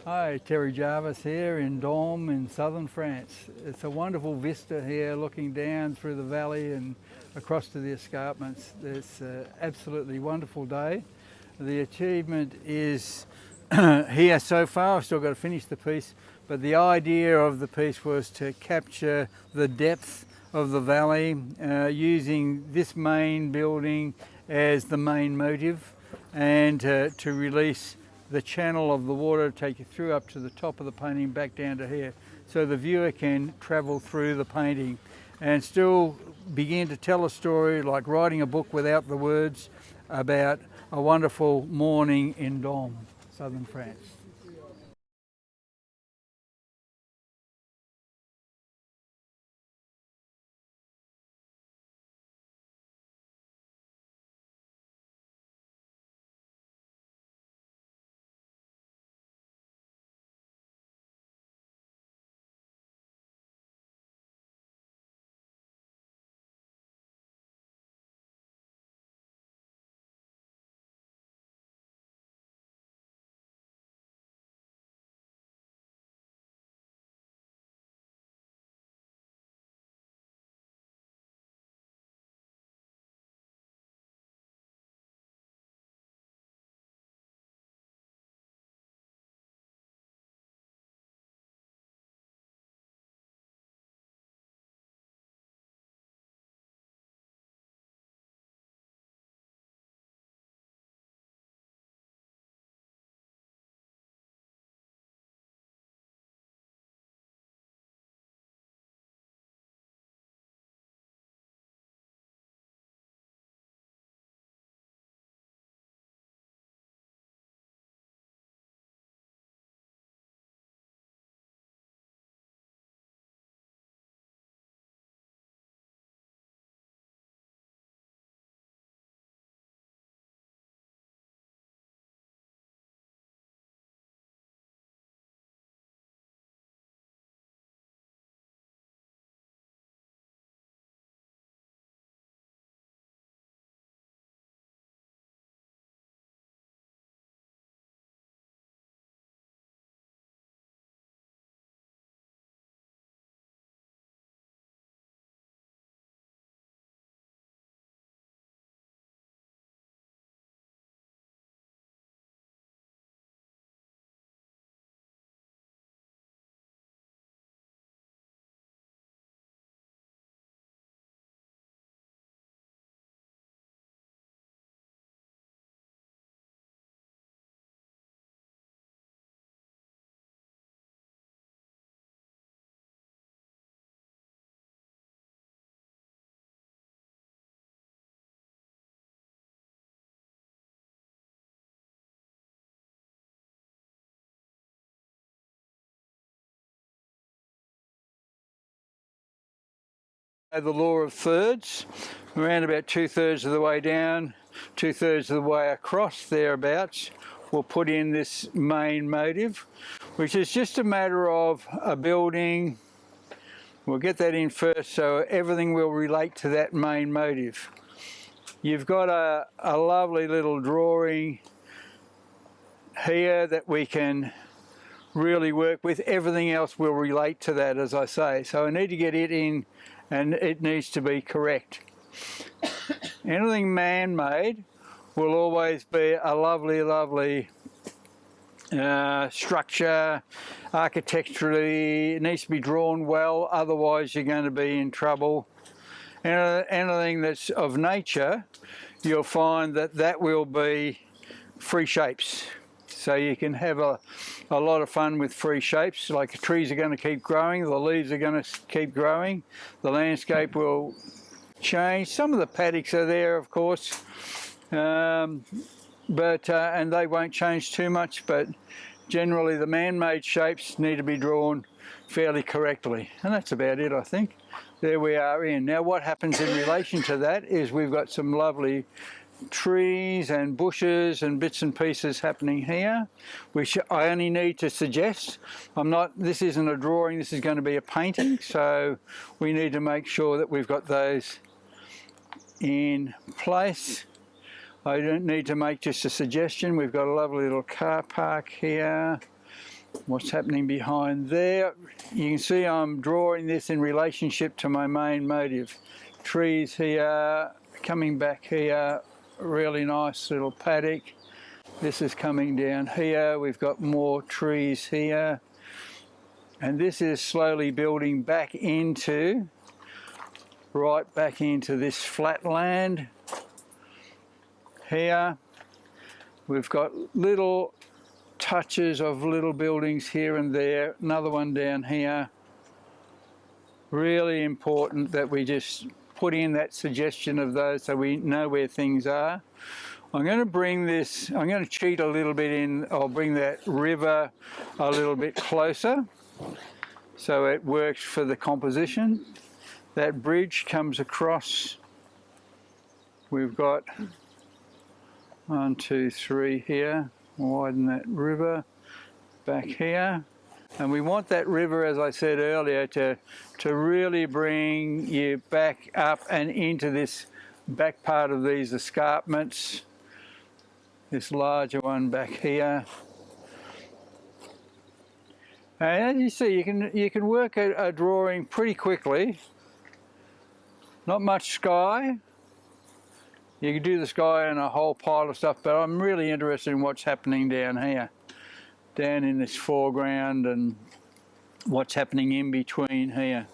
Hi, Terry Jarvis here in Domme in southern France. It's a wonderful vista here looking down through the valley and across to the escarpments. It's an absolutely wonderful day. The achievement is here so far. I've still got to finish the piece, but the idea of the piece was to capture the depth of the valley using this main building as the main motive and to release the channel of the water, take you through up to the top of the painting back down to here, so the viewer can travel through the painting and still begin to tell a story, like writing a book without the words, about a wonderful morning in Domme, southern France. The law of thirds, around about 2/3 of the way down, 2/3 of the way across, thereabouts, we'll put in this main motive, which is just a matter of a building. We'll get that in first so everything will relate to that main motive. You've got a lovely little drawing here that we can really work with. Everything else will relate to that, as I say. So I need to get it in, and it needs to be correct. Anything man-made will always be a lovely, lovely structure. Architecturally, it needs to be drawn well, otherwise you're going to be in trouble. Anything that's of nature, you'll find that that will be free shapes. So you can have a lot of fun with free shapes. Like the trees are going to keep growing, the leaves are going to keep growing, the landscape will change. Some of the paddocks are there, of course, and they won't change too much, but generally the man-made shapes need to be drawn fairly correctly. And that's about it, I think. There we are in. Now what happens in relation to that is we've got some lovely trees and bushes and bits and pieces happening here, which I only need to suggest. This isn't a drawing, this is going to be a painting, so we need to make sure that we've got those in place. I don't need to make just a suggestion. We've got a lovely little car park here. what's happening behind there. You can see I'm drawing this in relationship to my main motive. Trees here, coming back here, really nice little paddock. This is coming down here, we've got more trees here. And this is slowly building back into, right back into this flat land. Here, we've got little touches of little buildings here and there, another one down here. Really important that we just put in that suggestion of those so we know where things are. I'm going to bring this, I'm going to cheat a little bit in, I'll bring that river a little bit closer so it works for the composition. That bridge comes across, we've got 1, 2, 3 here, widen that river back here. And we want that river, as I said earlier, to really bring you back up and into this back part of these escarpments. This larger one back here. And as you see, you can work a drawing pretty quickly. Not much sky. You can do the sky and a whole pile of stuff, but I'm really interested in what's happening down here. Down in this foreground and what's happening in between here.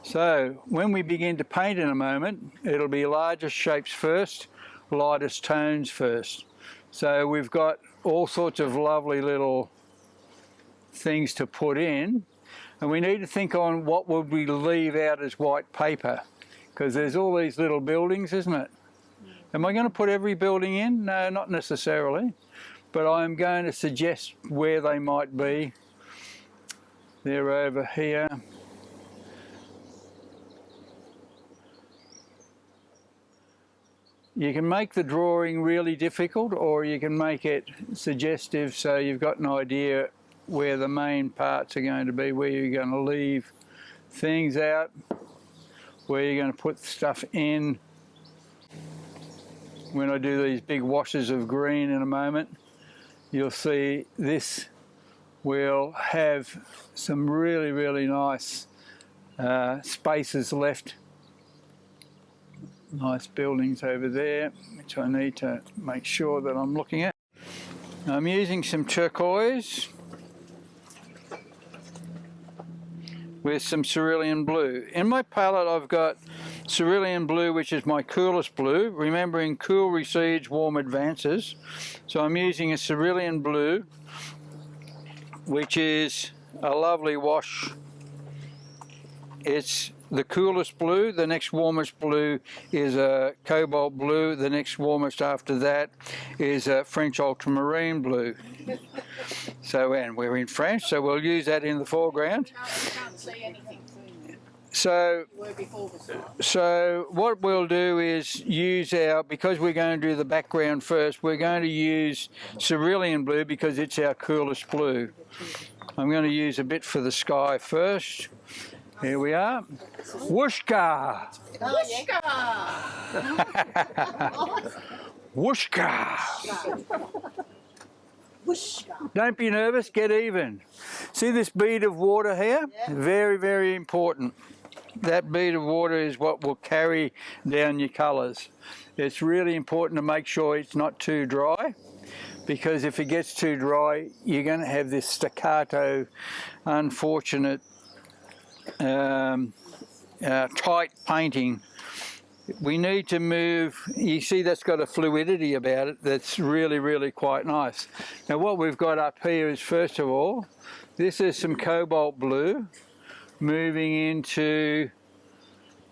So when we begin to paint in a moment, it'll be larger shapes first, lightest tones first. So we've got all sorts of lovely little things to put in, and we need to think on what would we leave out as white paper, because there's all these little buildings, isn't it? Am I going to put every building in? No, not necessarily, but I'm going to suggest where they might be. They're over here. You can make the drawing really difficult, or you can make it suggestive so you've got an idea where the main parts are going to be, where you're going to leave things out, where you're going to put stuff in. When I do these big washes of green in a moment, you'll see this will have some really, really nice spaces left. Nice buildings over there, which I need to make sure that I'm looking at. I'm using some turquoise with some cerulean blue. In my palette I've got cerulean blue, which is my coolest blue, remembering cool recedes, warm advances. So I'm using a cerulean blue, which is a lovely wash. It's the coolest blue. The next warmest blue is a cobalt blue. The next warmest after that is a French ultramarine blue. So, and we're in France, so we'll use that in the foreground. Can't see anything. So what we'll do is use our, because we're going to do the background first, we're going to use cerulean blue because it's our coolest blue. I'm going to use a bit for the sky first. Here we are. Whooshka! Whooshka! Don't be nervous, get even. See this bead of water here? Yeah. Very, very important. That bead of water is what will carry down your colours. It's really important to make sure it's not too dry, because if it gets too dry, you're going to have this staccato, unfortunate, tight painting. We need to move, you see that's got a fluidity about it that's really, really quite nice. Now what we've got up here is, first of all, this is some cobalt blue moving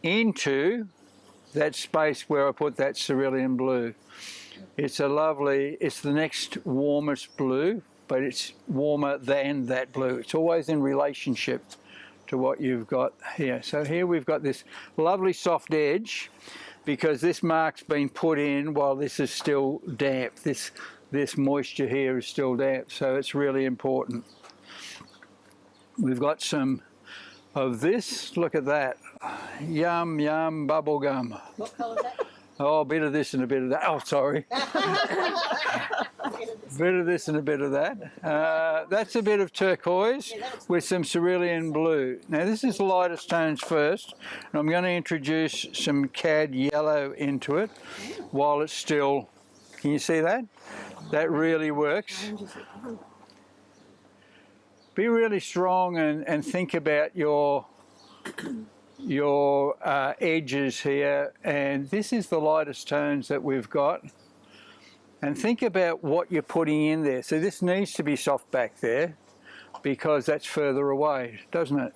into that space where I put that cerulean blue. It's a lovely, it's the next warmest blue, but it's warmer than that blue. It's always in relationship to what you've got here. So here we've got this lovely soft edge, because this mark's been put in while this is still damp. This moisture here is still damp, so it's really important. We've got some of this. Look at that. Yum, yum, bubble gum. What colour is that? Oh, a bit of this and a bit of that. Oh, sorry. bit of this and a bit of that. That's a bit of turquoise with some cerulean blue. Now this is the lightest tones first, and I'm going to introduce some cad yellow into it while it's still, can you see that? That really works. Be really strong and think about your edges here, and this is the lightest tones that we've got. And think about what you're putting in there. So this needs to be soft back there because that's further away, doesn't it?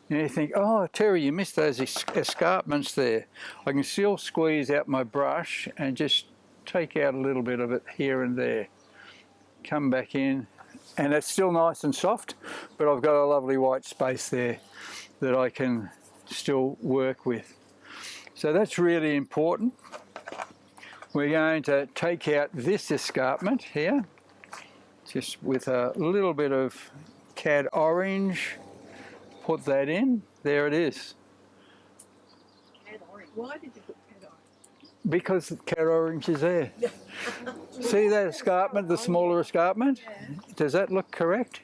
And you think, oh, Terry, you missed those escarpments there. I can still squeeze out my brush and just take out a little bit of it here and there. Come back in, and it's still nice and soft, but I've got a lovely white space there that I can still work with. So that's really important. We're going to take out this escarpment here, just with a little bit of cad orange. Put that in. There it is. Cad orange. Why did you put cad orange? Because cad orange is there. See that escarpment, the smaller escarpment? Yeah. Does that look correct?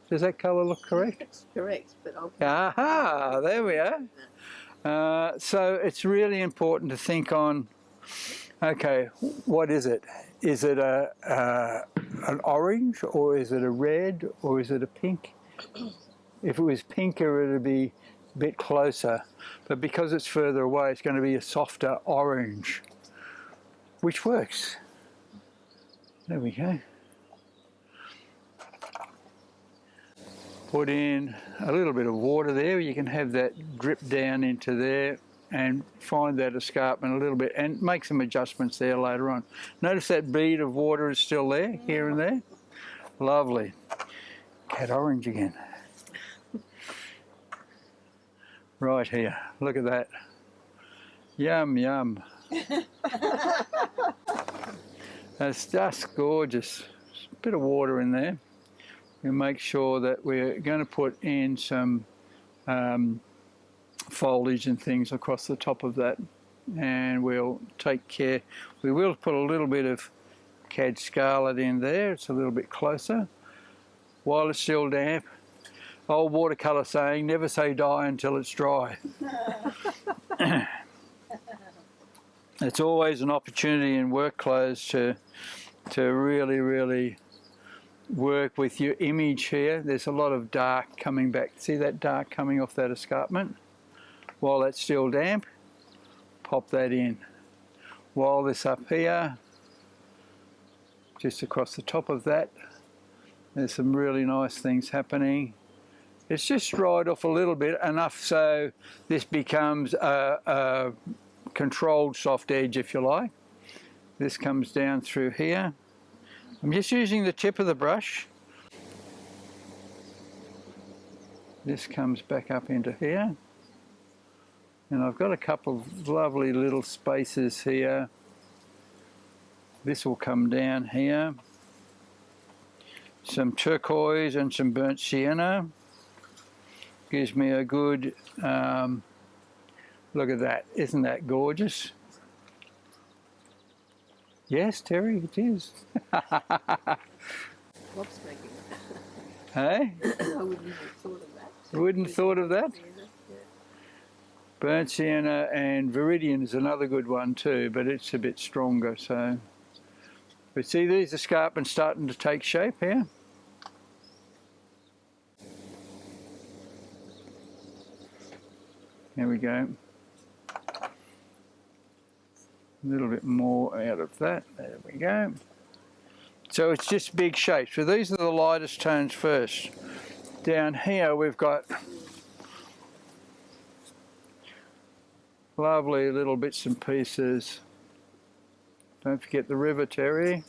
Does that colour look correct? It's correct, but I'll... Aha, there we are. So it's really important to think on, okay, what is it? Is it an orange, or is it a red, or is it a pink? If it was pinker, it would be a bit closer. But because it's further away, it's going to be a softer orange, which works. There we go. Put in a little bit of water there. You can have that drip down into there and find that escarpment a little bit and make some adjustments there later on. Notice that bead of water is still there, here and there. Lovely. Cad orange again. Right here, look at that. Yum, yum. That's just gorgeous. A bit of water in there. We make sure that we're going to put in some foliage and things across the top of that, and we'll take care. We will put a little bit of cad scarlet in there. It's a little bit closer while it's still damp. Old watercolour saying, never say die until it's dry. It's always an opportunity in work clothes to really work with your image here. There's a lot of dark coming back. See that dark coming off that escarpment? While that's still damp, pop that in. While this up here, just across the top of that, there's some really nice things happening. It's just dried off a little bit, enough so this becomes a controlled soft edge, if you like. This comes down through here. I'm just using the tip of the brush. This comes back up into here. And I've got a couple of lovely little spaces here. This will come down here. Some turquoise and some burnt sienna. Gives me a good, look at that. Isn't that gorgeous? Yes, Terry, it is. Lobsmaking. Hey? I wouldn't have thought of that. You wouldn't have thought of that? Yeah. Burnt sienna and viridian is another good one too, but it's a bit stronger. So, but see these escarpments starting to take shape here. There we go. A little bit more out of that. There we go. So it's just big shapes. So these are the lightest tones first. Down here we've got lovely little bits and pieces. Don't forget the river, Terry.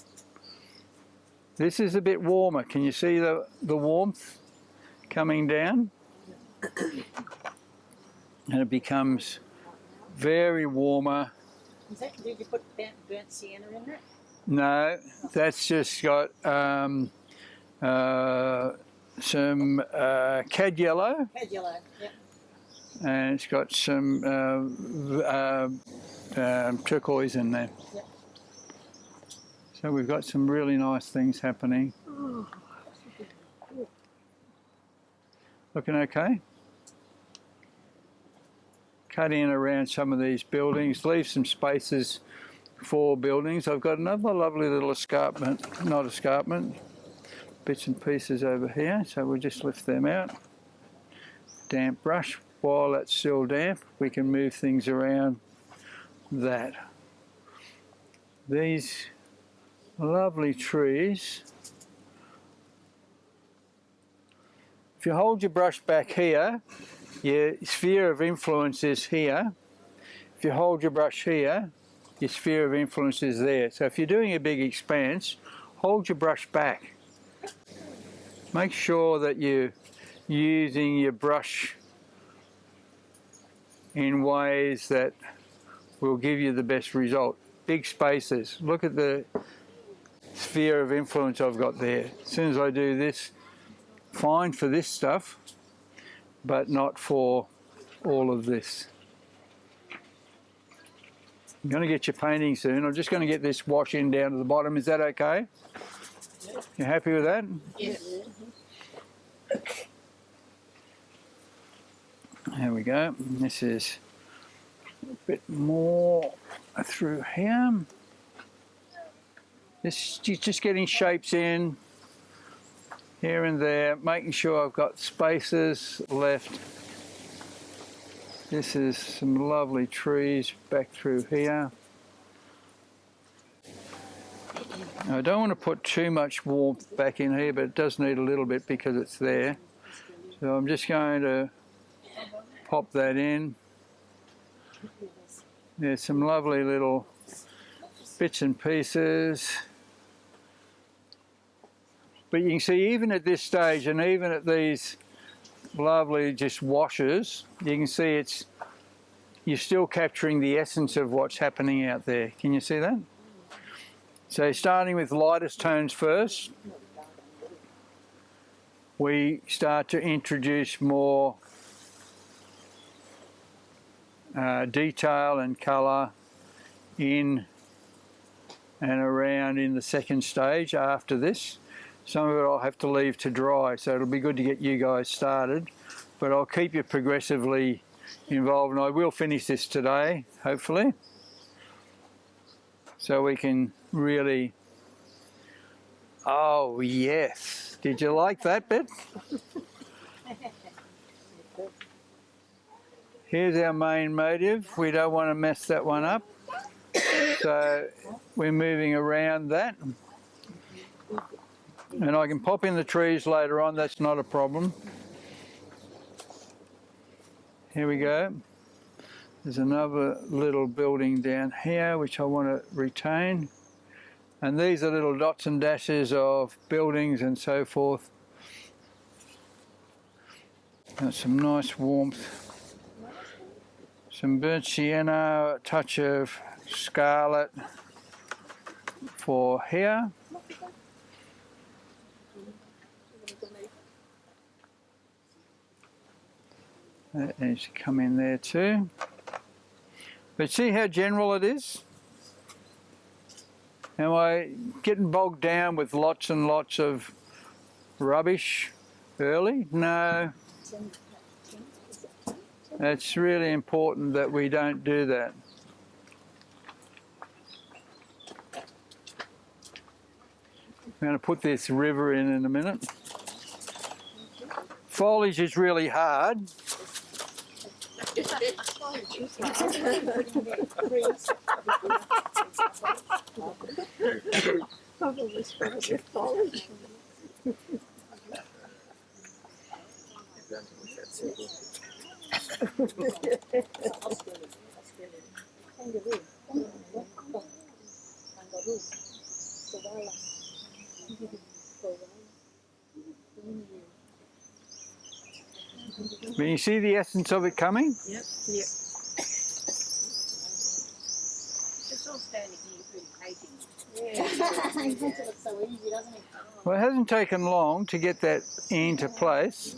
This is a bit warmer. Can you see the warmth coming down? And it becomes very warmer. Did you put burnt sienna in there? No, that's just got some cad yellow. Cad yellow, yep. And it's got some turquoise in there. Yep. So we've got some really nice things happening. Looking okay? Cut in around some of these buildings, leave some spaces for buildings. I've got another lovely little escarpment, not escarpment, bits and pieces over here, so we'll just lift them out. Damp brush. While that's still damp, we can move things around that. These lovely trees. If you hold your brush back here, your sphere of influence is here. If you hold your brush here, your sphere of influence is there. So if you're doing a big expanse, hold your brush back. Make sure that you're using your brush in ways that will give you the best result. Big spaces. Look at the sphere of influence I've got there. As soon as I do this, fine for this stuff, but not for all of this. I'm going to get your painting soon. I'm just going to get this wash in down to the bottom. Is that okay? You happy with that? Yes. There we go. This is a bit more through here. This is just getting shapes in here and there, making sure I've got spaces left. This is some lovely trees back through here. Now, I don't want to put too much warmth back in here, but it does need a little bit because it's there. So I'm just going to pop that in. There's some lovely little bits and pieces. But you can see even at this stage and even at these lovely just washes, you can see you're still capturing the essence of what's happening out there. Can you see that? So starting with lightest tones first, we start to introduce more detail and colour in and around in the second stage after this. Some of it I'll have to leave to dry, so it'll be good to get you guys started, but I'll keep you progressively involved, and I will finish this today, hopefully, so we can really... Oh yes, did you like that bit? Here's our main motive. We don't want to mess that one up, so we're moving around that. And I can pop in the trees later on, that's not a problem. Here we go. There's another little building down here which I want to retain. And these are little dots and dashes of buildings and so forth. Got some nice warmth. Some burnt sienna, a touch of scarlet for here. That needs to come in there too. But see how general it is? Am I getting bogged down with lots and lots of rubbish early? No. It's really important that we don't do that. I'm going to put this river in a minute. Foliage is really hard. Probably spread your foliage. Can you see the essence of it coming? Yep. It's all standing here through painting. Yeah. It makes it look so easy, doesn't it? Well, it hasn't taken long to get that into place.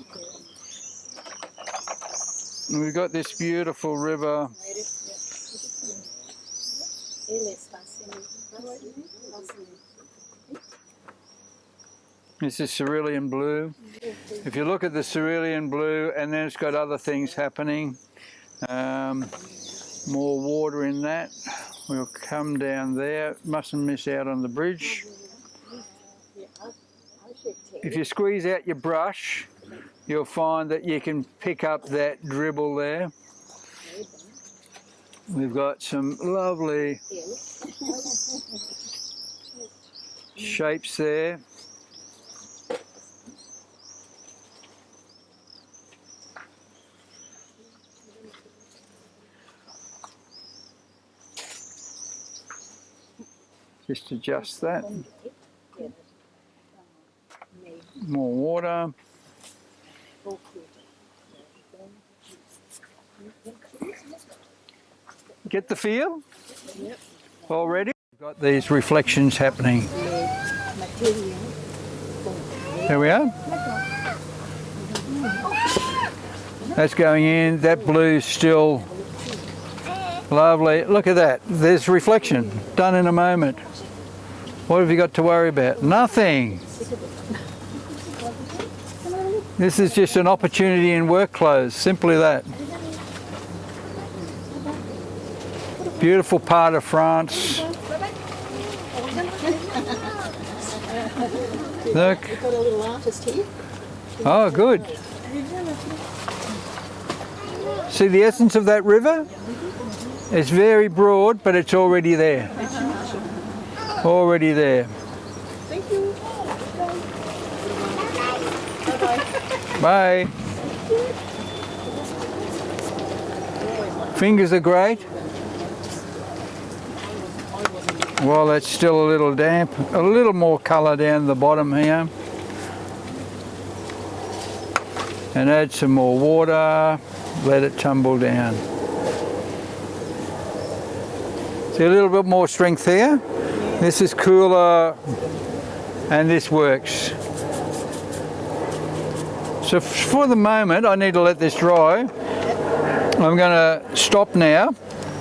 And we've got this beautiful river. This is cerulean blue. If you look at the cerulean blue, and then it's got other things happening, more water in that. We'll come down there. Mustn't miss out on the bridge. If you squeeze out your brush, you'll find that you can pick up that dribble there. We've got some lovely shapes there. Just adjust that. More water. Get the feel? Yep. Already? We've got these reflections happening. There we are. That's going in. That blue's still lovely. Look at that. There's reflection. Done in a moment. What have you got to worry about? Nothing. This is just an opportunity in work clothes. Simply that. Beautiful part of France. Look. We've got a little artist here. Oh, good. See the essence of that river? It's very broad, but it's already there. Already there. Thank you. Bye. Fingers are great. Well, it's still a little damp. A little more colour down the bottom here. And add some more water. Let it tumble down. See a little bit more strength here. This is cooler and this works. So for the moment, I need to let this dry. I'm going to stop now